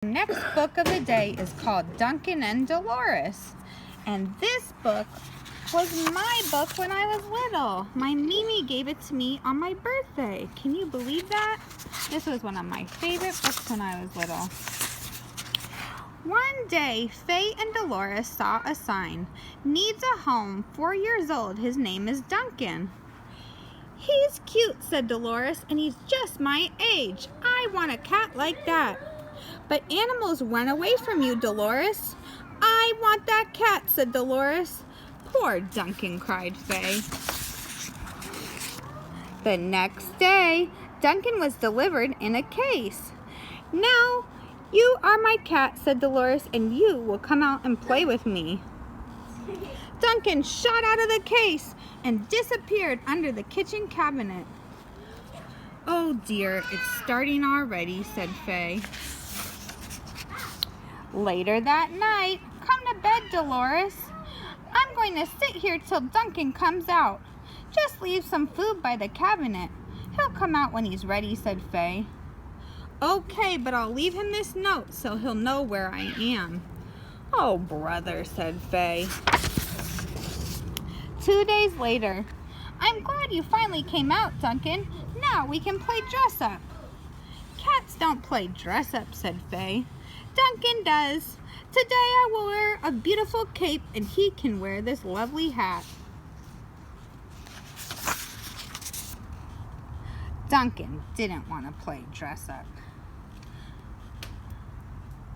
Next book of the day is called Duncan and Delores. And this book was my book when I was little. My Mimi gave it to me on my birthday. Can you believe that? This was one of my favorite books when I was little. One day, Faye and Delores saw a sign. Needs a home, 4 years old. His name is Duncan. He's cute, said Delores, and he's just my age. I want a cat like that. But animals run away from you, Delores. I want that cat, said Delores. Poor Duncan, cried Faye. The next day, Duncan was delivered in a case. Now, you are my cat, said Delores, and you will come out and play with me. Duncan shot out of the case and disappeared under the kitchen cabinet. Oh dear, it's starting already, said Faye. Later that night, come to bed, Delores. I'm going to sit here till Duncan comes out. Just leave some food by the cabinet. He'll come out when he's ready, said Faye. Okay, but I'll leave him this note so he'll know where I am. Oh, brother, said Faye. 2 days later. I'm glad you finally came out, Duncan. Now we can play dress up. Cats don't play dress up, said Faye. Duncan does. Today I will wear a beautiful cape and he can wear this lovely hat. Duncan didn't want to play dress up.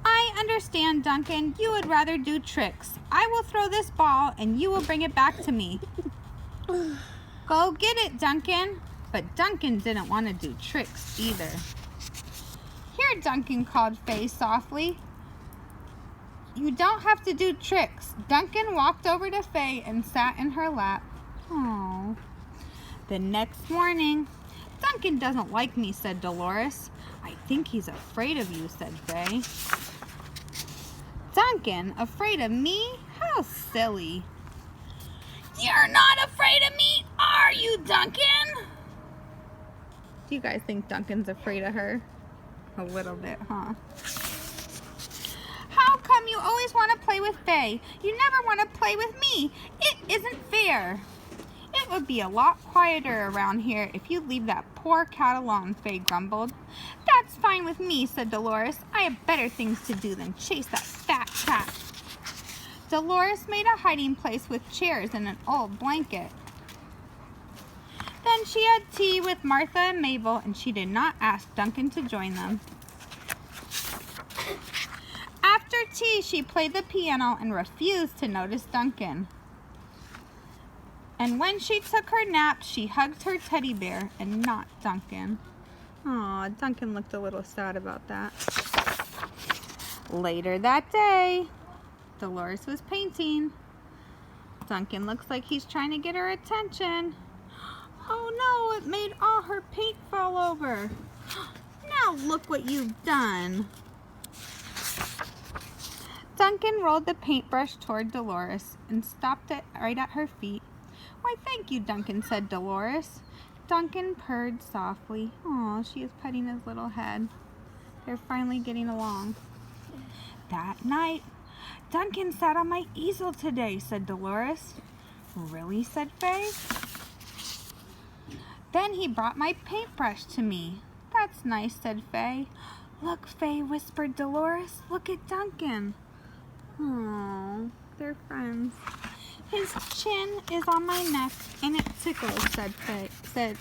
I understand, Duncan. You would rather do tricks. I will throw this ball and you will bring it back to me. Go get it, Duncan. But Duncan didn't want to do tricks either. Here, Duncan, called Faye softly. You don't have to do tricks. Duncan walked over to Faye and sat in her lap. Oh. The next morning, Duncan doesn't like me, said Delores. I think he's afraid of you, said Faye. Duncan, afraid of me? How silly. You're not afraid of me, are you, Duncan? Do you guys think Duncan's afraid of her? A little bit, huh? How come you always want to play with Faye? You never want to play with me. It isn't fair. It would be a lot quieter around here if you'd leave that poor cat alone, Faye grumbled. That's fine with me, said Delores. I have better things to do than chase that fat cat. Delores made a hiding place with chairs and an old blanket. Then she had tea with Martha and Mabel, and she did not ask Duncan to join them. After tea, she played the piano and refused to notice Duncan. And when she took her nap, she hugged her teddy bear and not Duncan. Aw, Duncan looked a little sad about that. Later that day, Delores was painting. Duncan looks like he's trying to get her attention. Oh no, it made all her paint fall over. Now look what you've done. Duncan rolled the paintbrush toward Delores and stopped it right at her feet. Why, thank you, Duncan, said Delores. Duncan purred softly. Aw, she is petting his little head. They're finally getting along. That night, Duncan sat on my easel today, said Delores. Really, said Faye. Then he brought my paintbrush to me. That's nice, said Faye. Look, Faye, whispered Delores. Look at Duncan. Aww, they're friends. His chin is on my neck and it tickles, said Faye.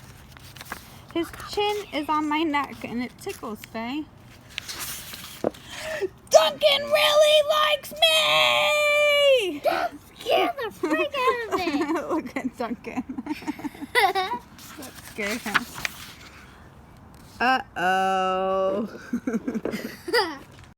His chin is on my neck and it tickles, Faye. Duncan really likes me! That scared the freak out of me. Look at Duncan. That scared him. Uh-oh.